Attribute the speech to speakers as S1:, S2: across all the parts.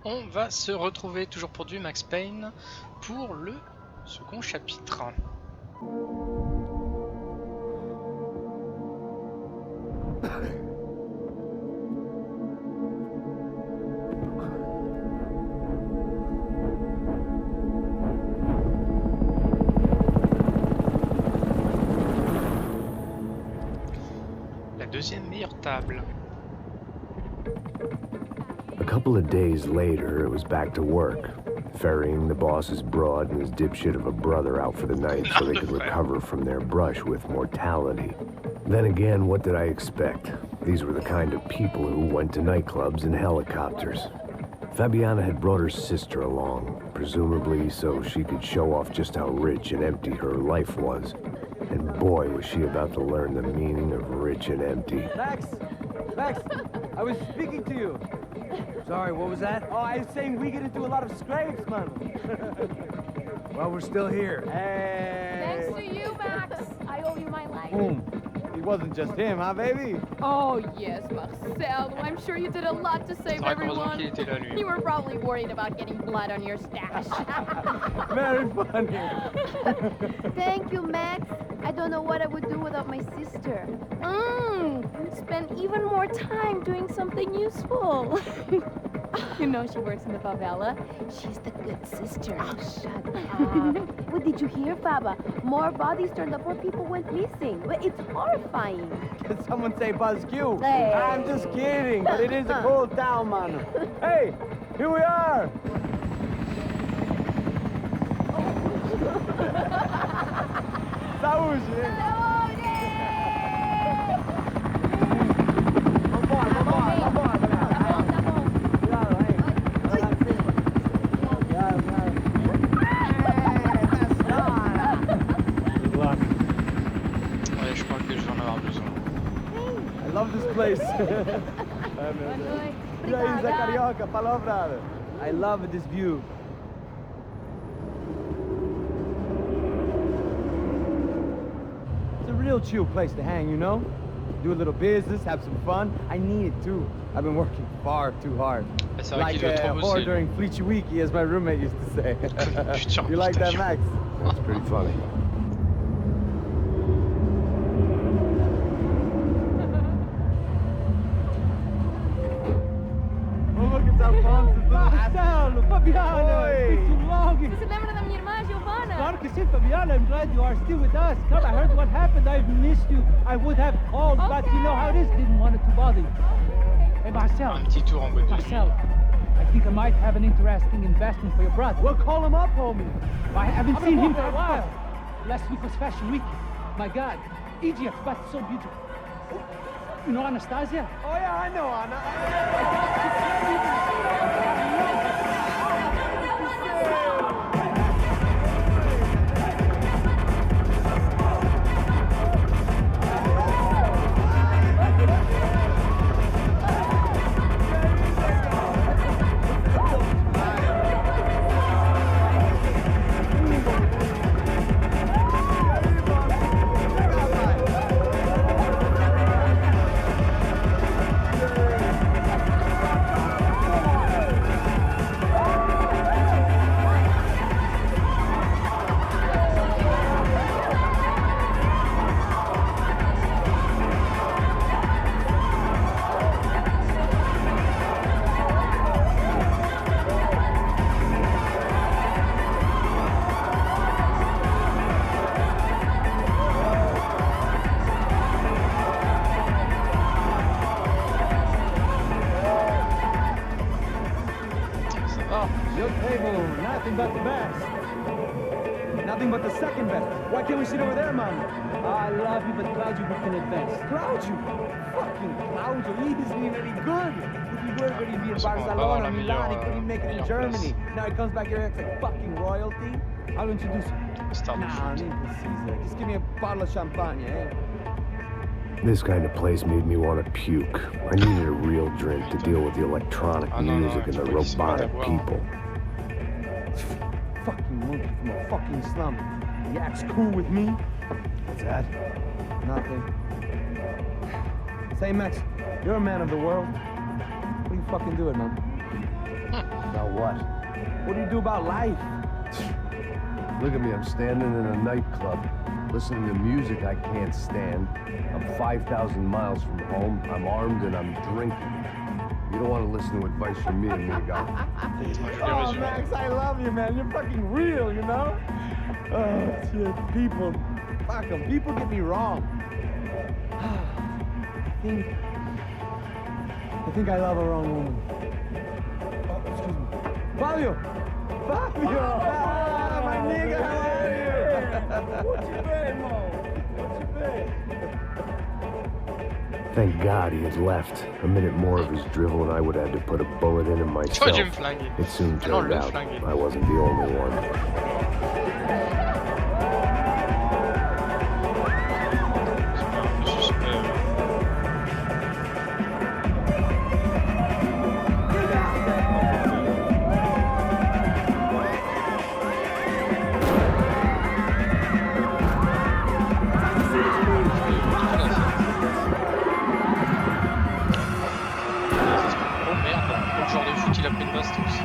S1: On va se retrouver toujours pour du Max Payne pour le second chapitre. La deuxième meilleure table.
S2: A couple of days later, it was back to work, ferrying the boss's broad and his dipshit of a brother out for the night so they could recover from their brush with mortality. Then again, what did I expect? These were the kind of people who went to nightclubs in helicopters. Fabiana had brought her sister along, presumably so she could show off just how rich and empty her life was. And boy, was she about to learn the meaning of rich and empty.
S3: Max! Max! I was speaking to you.
S4: Sorry, what was that?
S3: Oh, I was saying we get into a lot of scrapes, man.
S4: Well, we're still here.
S3: Hey!
S5: Thanks to you, Max. I owe you my life.
S3: Boom. It wasn't just him, huh, baby?
S5: Oh, yes, Marcel. I'm sure you did a lot to save everyone. You were probably worried about getting blood on your stash.
S3: Very funny.
S6: Thank you, Max. I don't know what I would do without my sister.
S5: Spend even more time doing something useful. You know she works in the favela.
S6: She's the good sister. Oh, shut up. What did you hear, Baba? More bodies turned up where people went missing. But it's horrifying.
S3: Did someone say Buzz Q?
S6: Hey.
S3: I'm just kidding, but it is a cool town, man. Hey, here we are. Saúde.
S1: Ouais, je crois que je vais en avoir besoin.
S3: I love this place. Isla Carioca, palavra. I love this view. It's a real chill place to hang, you know? Do a little business, have some fun. I need it too. I've been working far too hard.
S1: C'est vrai
S3: Like
S1: qu'il doit trop
S3: a whore
S1: bosser.
S3: during Fleechy Weeky, as my roommate used to say.
S1: Putain,
S3: You like that, Max?
S2: That's pretty funny.
S3: Oh, look at that fun.
S4: Marcelo, Fabiana,
S3: Oi.
S4: it's been too long.
S5: Você lembra da minha irmã, Giovanna?
S4: Claro que sim, Fabiana, I'm glad you are still with us. Come, I heard what happened, I've missed you. I would have called, but you know how it is, didn't want it to bother you. Hey, Marcel.
S1: Un petit tour en boîte de nuit.
S4: Marcel, I think I might have an interesting investment for your brother.
S3: We'll call him up, homie.
S4: I haven't seen him for a while. Last week was Fashion Week. My God, Egypt, but so beautiful. You know Anastasia?
S3: Oh, yeah, I know, Anna.
S4: Your table, nothing but the best.
S3: Nothing but the second best. Why can't we sit over there, man?
S4: I love you, but Claudio booked in advance.
S3: Claudio. Fucking Claudio. He isn't even any good. If he were going to be in
S1: Ça va pas
S3: Barcelona,
S1: la
S3: Milan, he
S1: meilleure,
S3: couldn't make it in
S1: meilleure
S3: Germany.
S1: place.
S3: Now he comes back here and acts like fucking royalty.
S4: I'll introduce you.
S1: Star du
S3: Nah, I
S1: foot.
S3: need to Caesar. Just give me a bottle of champagne, eh?
S2: This kind of place made me want to puke. I needed a real drink to deal with the electronic
S1: Ah, non,
S2: music
S1: non,
S2: and the
S1: il faut qu'ils se mettent à
S2: robotic
S1: boire.
S2: people.
S3: Fucking monkey from a fucking slum. He acts cool with me. What's that? Nothing. Say, Max, you're a man of the world. What are you fucking doing, man? About what? What do you do about life?
S2: Look at me, I'm standing in a nightclub, listening to music I can't stand. I'm 5,000 miles from home, I'm armed and I'm drinking. You don't want to listen to advice from me, amigo.
S3: Oh, Max, I love you, man. You're fucking real, you know? Oh, shit, people. Fuck 'em. People get me wrong. I think I love a wrong woman. Oh, excuse me. Fabio! Fabio! Ah, my nigga, how are you? What you been, Mo? What you been?
S2: Thank God he had left. A minute more of his drivel and I would have had to put a bullet in him myself.
S1: Deuxième flingué.
S2: It soon
S1: Ah non,
S2: turned
S1: le
S2: out
S1: flingué.
S2: I wasn't the only one.
S1: Oh merde, quel genre de foot il a pris une bastos.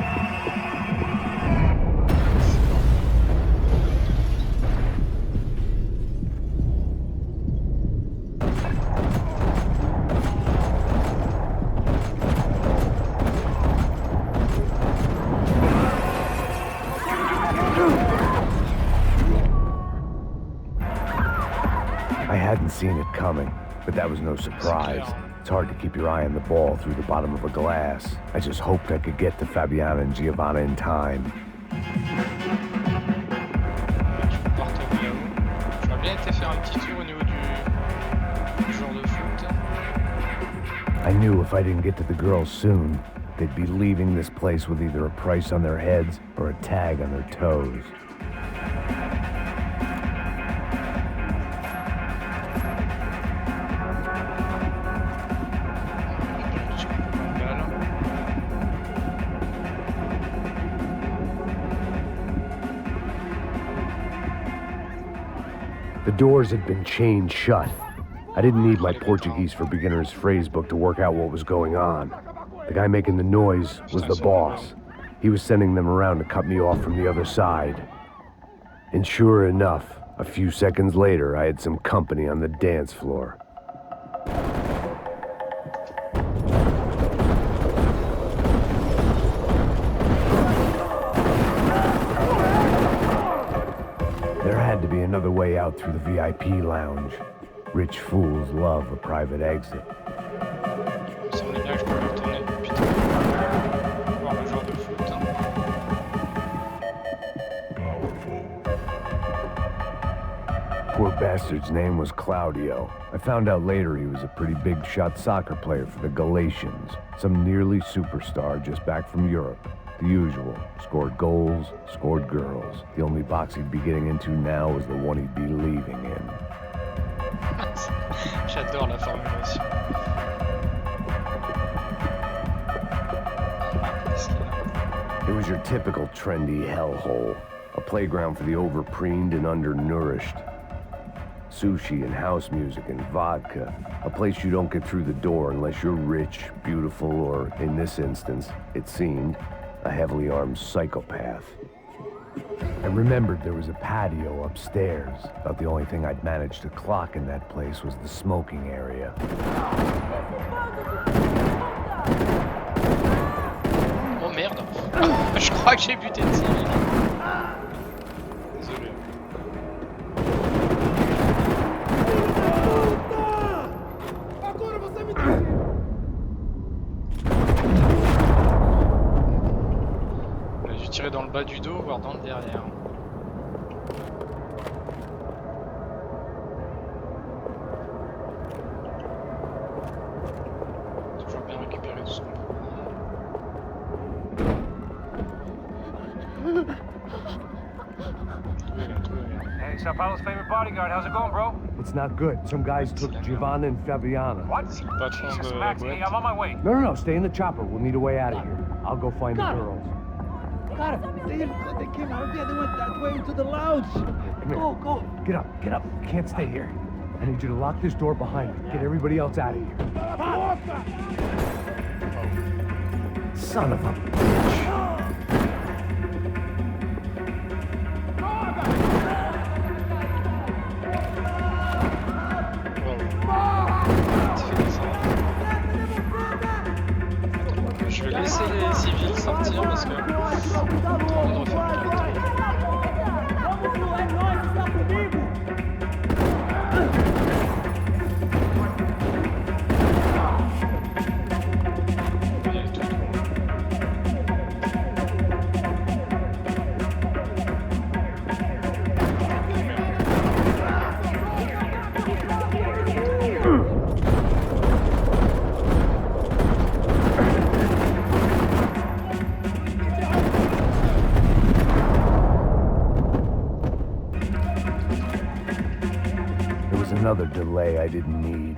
S2: I hadn't seen it coming, but that was no surprise. It's hard to keep your eye on the ball through the bottom of a glass. I just hoped I could get to Fabiana and Giovanna in time.
S1: J'aurais bien été faire un petit tour au niveau du joueur de foot.
S2: I knew if I didn't get to the girls soon, they'd be leaving this place with either a price on their heads or a tag on their toes. The doors had been chained shut. I didn't need my Portuguese for Beginners phrase book to work out what was going on. The guy making the noise was the boss. He was sending them around to cut me off from the other side. And sure enough, a few seconds later, I had some company on the dance floor. There had to be another way out through the VIP lounge. Rich fools love a private exit.
S1: Ça me dit bien que je peux retourner. Putain. Voir le joueur de foot.
S2: Poor bastard's name was Claudio. I found out later he was a pretty big shot soccer player for the Galatians. Some nearly superstar just back from Europe. The usual. Scored goals, scored girls. The only box he'd be getting into now was the one he'd be leaving in.
S1: J'adore la formulation.
S2: It was your typical trendy hellhole. A playground for the overpreened and undernourished. Sushi and house music and vodka. A place you don't get through the door unless you're rich, beautiful, or, in this instance, it seemed, a heavily armed psychopath. I remembered there was a patio upstairs. About the only thing I'd managed to clock in that place was the smoking area.
S1: Oh merde. Je crois que j'ai buté de civil. Désolé. J'ai dû tirer dans le bas du dos, voire dans le derrière. Toujours bien récupérer tout ce qu'on peut.
S7: Hey, Sao Paulo's favorite bodyguard. How's it going, bro?
S3: It's not good. Some guys took Giovanna and Fabiana.
S7: What?
S1: Patron
S7: Jesus,
S1: de
S7: Max,
S1: boîte.
S7: hey, I'm on my way.
S3: No, stay in the chopper. We'll need a way out of here. I'll go find the
S4: Got it.
S3: girls.
S4: Got it. They came out of there. They went that way into the lounge.
S3: Come here.
S4: Go.
S3: Get up. You can't stay here. I need you to lock this door behind me. Get everybody else out of here. Son of a bitch.
S1: laisser les civils sortir parce que trop envie de refaire le tour. Il y a les tours.
S2: Another delay I didn't need.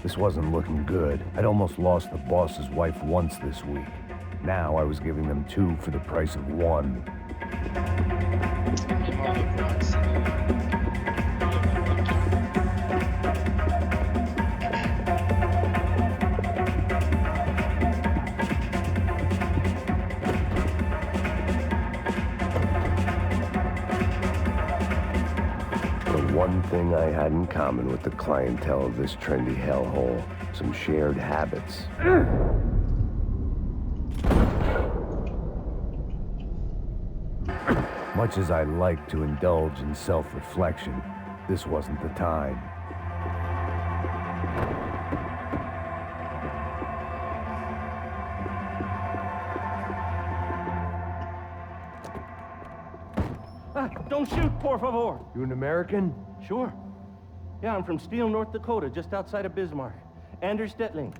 S2: This wasn't looking good. I'd almost lost the boss's wife once this week. Now I was giving them 2 for the price of 1. One thing I had in common with the clientele of this trendy hellhole, some shared habits. Much as I like to indulge in self-reflection, this wasn't the time.
S3: Don't shoot, por favor.
S2: You an American?
S3: Sure. Yeah, I'm from Steele, North Dakota, just outside of Bismarck. Anders Detling.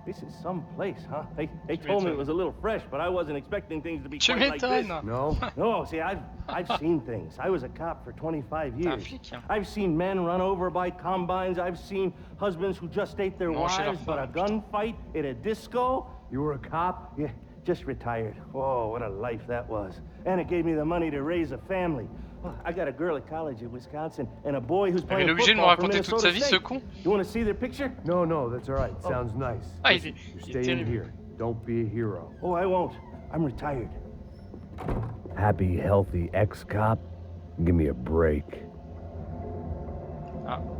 S3: This is some place, huh? They told me it was a little fresh, but I wasn't expecting things to be quite like this.
S2: No?
S3: No, see, I've seen things. I was a cop for 25 years. I've seen men run over by combines. I've seen husbands who just ate their wives, but a gunfight at a disco.
S2: You were a cop?
S3: Yeah, just retired. Oh, what a life that was. And it gave me the money to raise a family. I got a girl at college in Wisconsin and a boy who's playing football for Minnesota State. You want to see their picture?
S2: No, that's all right. Sounds nice.
S1: Listen,
S2: you're staying here. Don't be a hero.
S3: Oh, I won't. I'm retired.
S2: Happy, healthy ex-cop? Give me a break.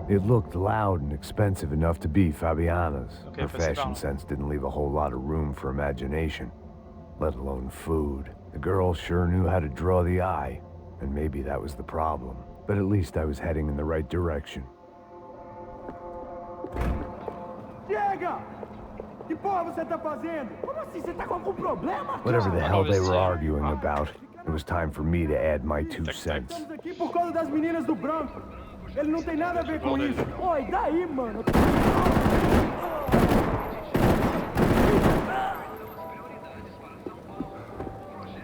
S2: It looked loud and expensive enough to be Fabiana's. Her fashion sense didn't leave a whole lot of room for imagination, let alone food. The girl sure knew how to draw the eye. And maybe that was the problem. But at least I was heading in the right direction.
S4: Chega! Que porra você tá fazendo? Como assim? Você tá com algum problema?
S2: Whatever the hell they were arguing about, it was time for me to add my 2 cents.
S4: Estamos aqui por causa das meninas do branco. Ele não tem nada a ver com isso. Oi, daí, mano?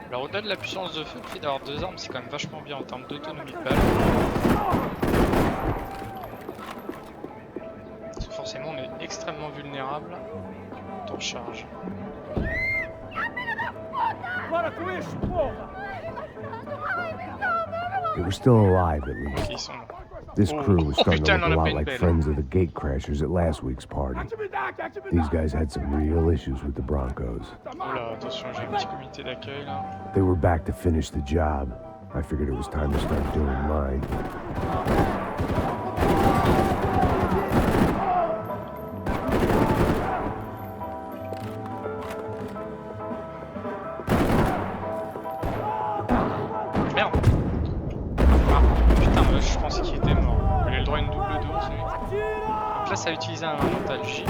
S1: Alors au-delà de la puissance de feu, le fait d'avoir 2 armes, c'est quand même vachement bien en termes d'autonomie de balle. Parce que forcément on est extrêmement vulnérable en charge.
S2: They were still alive at least.
S1: Ils sont...
S2: This crew was starting to look a lot like friends of the gatecrashers at last week's party. These guys had some real issues with the Broncos.
S1: Oula, attention, j'ai un petit comité d'accueil là.
S2: They were back to finish the job. I figured it was time to start doing mine.
S1: Merde. Ah, putain, je pensais qu'il était mort. Il a le droit à une double dose, lui. Donc là, ça a utilisé un mental J.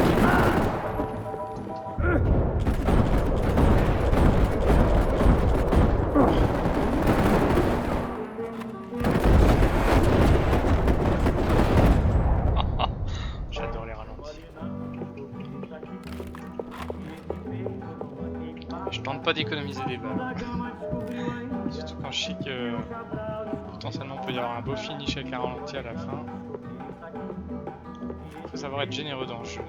S1: J'adore les ralentis. Je tente pas d'économiser des balles. Surtout quand je sais que potentiellement il peut y avoir un beau finish avec un ralenti à la fin. Faut savoir être généreux dans le jeu.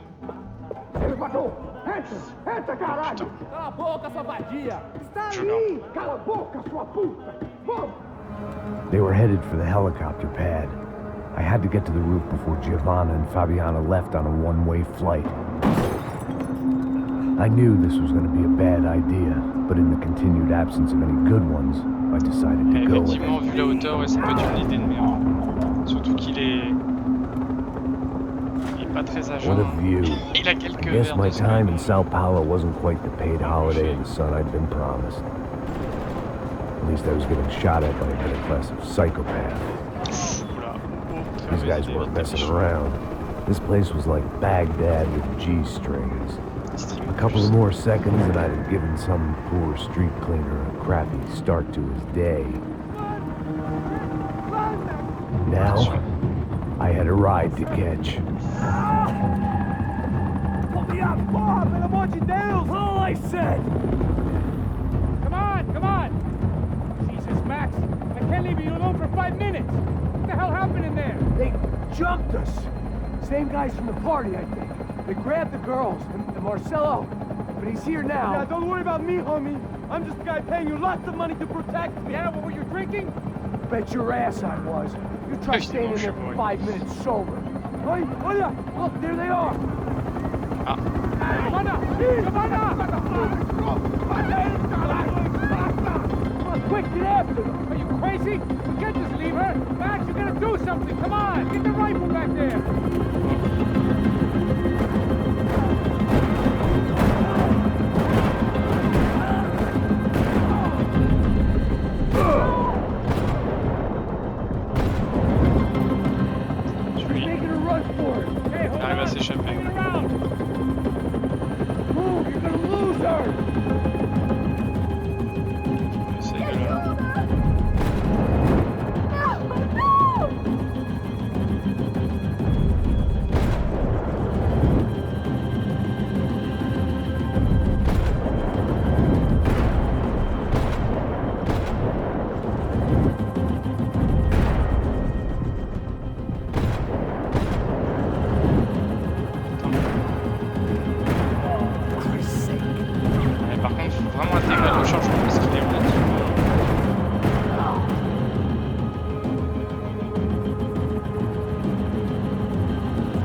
S4: Entra, caralho! Cala a boca, sua vadia! Está ali! Cala a boca, sua puta! Vamos!
S2: They were headed for the helicopter pad. I had to get to the roof before Giovanna and Fabiana left on a one-way flight. I knew this was going to be a bad idea, but in the continued absence of any good ones, I decided to go with
S1: Effectivement, vu la hauteur, ouais, ça peut être une idée de merde. Surtout qu'il est pas très agent.
S2: What a view.
S1: Il a quelques
S2: I guess
S1: verres
S2: my
S1: de
S2: time in
S1: sky.
S2: Sao Paulo wasn't quite the paid holiday in the sun I'd been promised. At least I was getting shot at by another class of psychopaths.
S1: Oula. Oh,
S2: These guys weren't messing around. This place was like Baghdad with G-strings. A couple of more seconds and I'd have given some poor street cleaner a crappy start to his day. Now, I had a ride to catch.
S3: Pull me up, Bob, and I want you down. That's all I said.
S4: Come on! Jesus, Max, I can't leave you alone for 5 minutes. What the hell happened in there?
S3: They jumped us. Same guys from the party, I think. They grabbed the girls, and Marcelo, but he's here now. Yeah, don't worry about me, homie. I'm just a guy paying you lots of money to protect me.
S4: Yeah, what were you drinking?
S3: Bet your ass I was. You try staying in there for 5 minutes sober. Hey, look, there they are.
S4: Come on,
S3: quick, get after them.
S4: Are you crazy? We can't just leave her. Max, you gotta do something. Come on, get the rifle back there.
S1: Arrive à s'échapper. Essaye de le... Par contre, il faut vraiment intégrer le rechargement parce qu'il est relativement...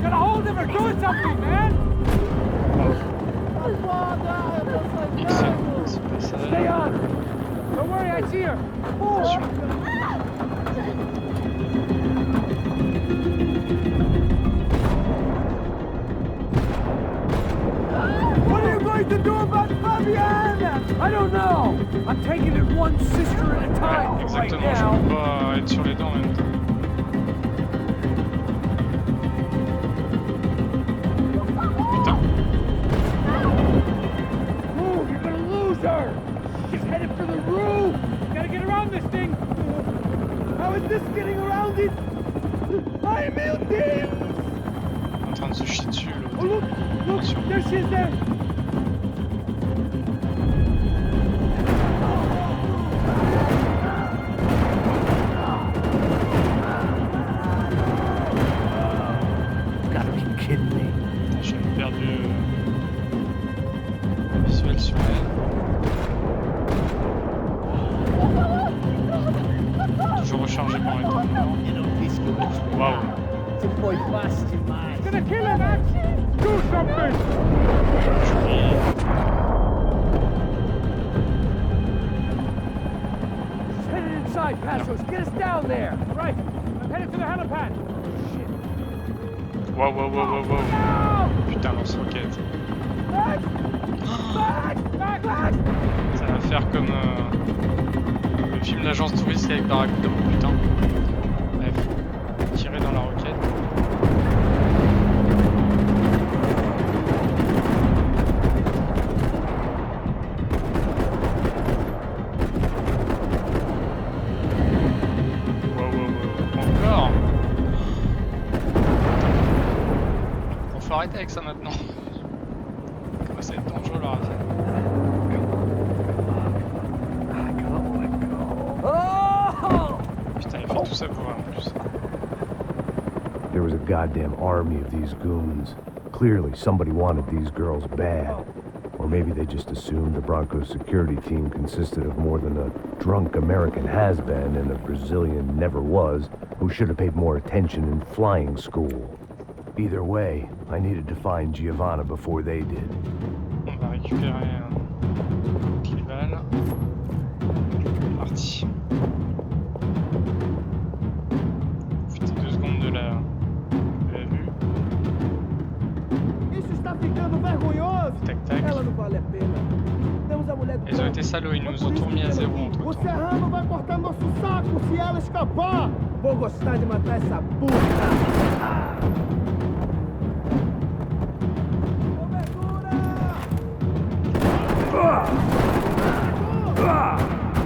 S4: Gotta hold him or do something, man.
S1: X, c'est pas ça.
S3: Stay on.
S4: Don't worry, I see her.
S3: What are you going to do about Fabienne? I don't know. I'm taking it one sister at a time for right
S1: Exactement, je
S3: now.
S1: peux pas être sur les dents en même temps. Putain.
S3: Move, you're gonna lose her. She's headed for the roof.
S4: Gotta get around this thing.
S3: How is this getting around it? I'm Milton.
S1: En train de se chier dessus,
S3: Oh, look,
S1: Attention.
S3: there she is there. You gotta be kidding me.
S1: J'ai perdu visuel sur elle. Toujours rechargé par les temps. Waouh.
S4: It's gonna kill her, Max. Do something.
S3: She's headed inside, Passos. Get us down there.
S4: Right, I'm headed to the helipad.
S1: Waouh, waouh, waouh, waouh, waouh. Putain, lance-roquette. Ça va faire comme le film d'agence touristique avec Barracuda. Oh, putain. Bref, tirer dans la roquette. Wow, wow, wow. Encore. Bon, faut arrêter avec ça maintenant. Ça va être dangereux la raquette. Putain, il fait tout ça pour rien en plus.
S2: There was a goddamn army of these goons. Clearly, somebody wanted these girls bad. Or maybe they just assumed the Broncos security team consisted of more than a drunk American has-been and a Brazilian never-was who should have paid more attention in flying school. Either way, I needed to find Giovanna before they did.
S1: On va récupérer les balles. Parti. Profiter 2 secondes de la vue. tac tac.
S3: Ela não vale a pena. Temos a mulher do
S1: Ils ont été salauds, ils nous ont tout remis à zéro entre
S3: O
S1: temps.
S3: serrano vai cortar nosso saco se ela escapar. Vou gostar de matar essa puta.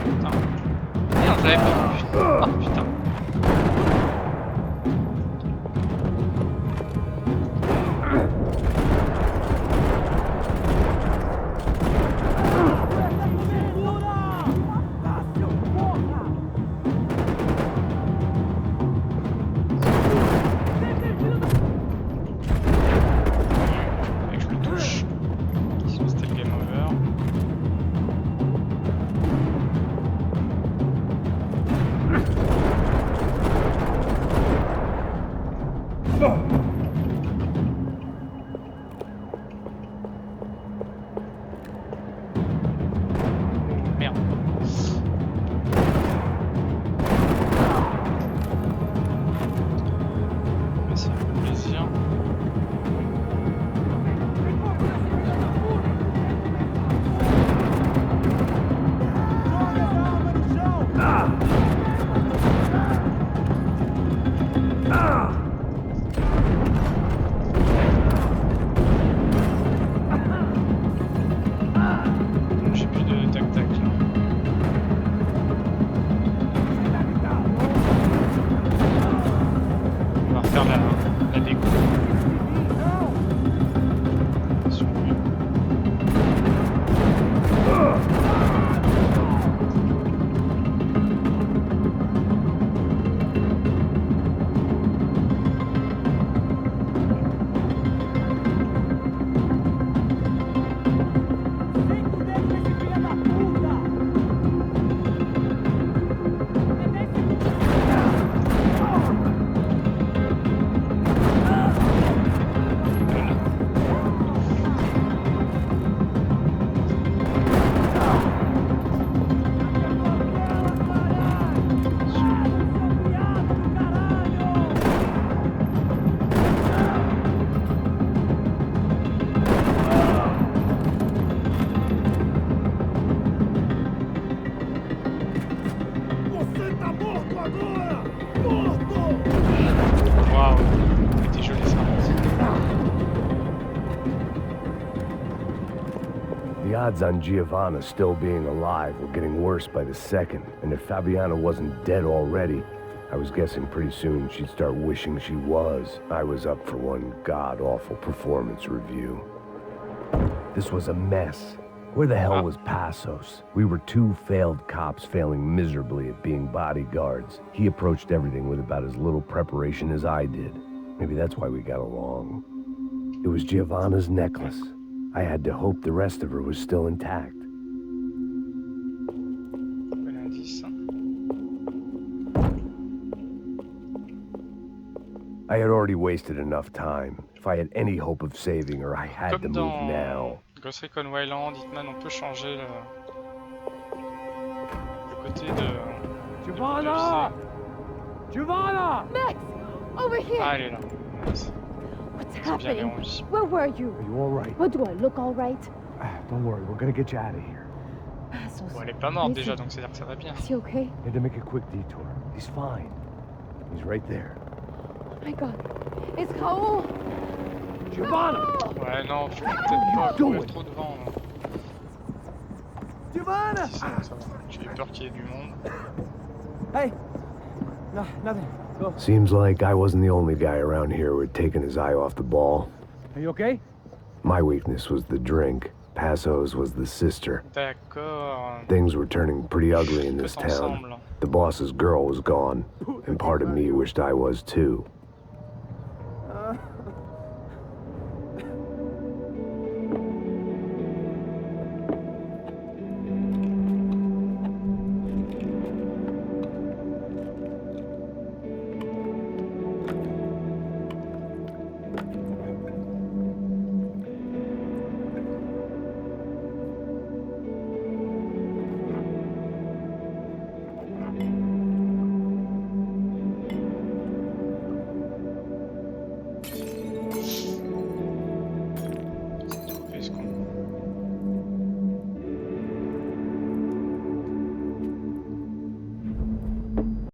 S1: Putain. Merde, je l'avais pas vu. Ah putain. Et que je le touche. Sinon c'était le game over. Merde. Mais ça fait plaisir. J'ai plus de tac-tac là. On va refaire la déco. Sur lui. Waouh, c'était joli ça.
S2: The odds on Giovanna still being alive were getting worse by the second, and if Fabiana wasn't dead already, I was guessing pretty soon she'd start wishing she was. I was up for one god-awful performance review. This was a mess. Where the hell was Passos? We were two failed cops failing miserably at being bodyguards. He approached everything with about as little preparation as I did. Maybe that's why we got along. It was Giovanna's necklace. I had to hope the rest of her was still intact.
S1: Bon indice.
S2: I had already wasted enough time. If I had any hope of saving her, I had to
S1: Comme
S2: move
S1: dans
S2: now.
S1: Ghost Recon Wildland, Hitman, on peut changer le côté de
S3: Giovanna! Giovanna!
S6: Max! Over here!
S1: Ah, elle est là. Nice.
S6: What's
S1: C'est bien
S6: happening?
S1: verrouillé.
S6: Where were you?
S3: Are you all right?
S6: What do I look all right?
S3: Don't worry, we're gonna get you out of here.
S6: Passos.
S1: Bon, elle est pas morte
S6: Listen,
S1: déjà, donc c'est-à-dire que ça va bien.
S6: Is he okay?
S3: Had to make a quick detour. He's fine. He's right there.
S6: Oh my god. It's Raoul!
S3: Giovanna!
S1: Ouais, non, je vais peut-être pas courir trop devant. Non.
S3: Giovanna!
S1: Si, ça va. J'ai peur qu'il y ait du monde.
S3: Hey! No, nothing. Go.
S2: Seems like I wasn't the only guy around here who had taken his eye off the ball.
S3: Are you okay?
S2: My weakness was the drink. Passos was the sister.
S1: D'accord.
S2: Things were turning pretty ugly in this
S1: Tout
S2: town.
S1: ensemble.
S2: The boss's girl was gone, and part of me wished I was too.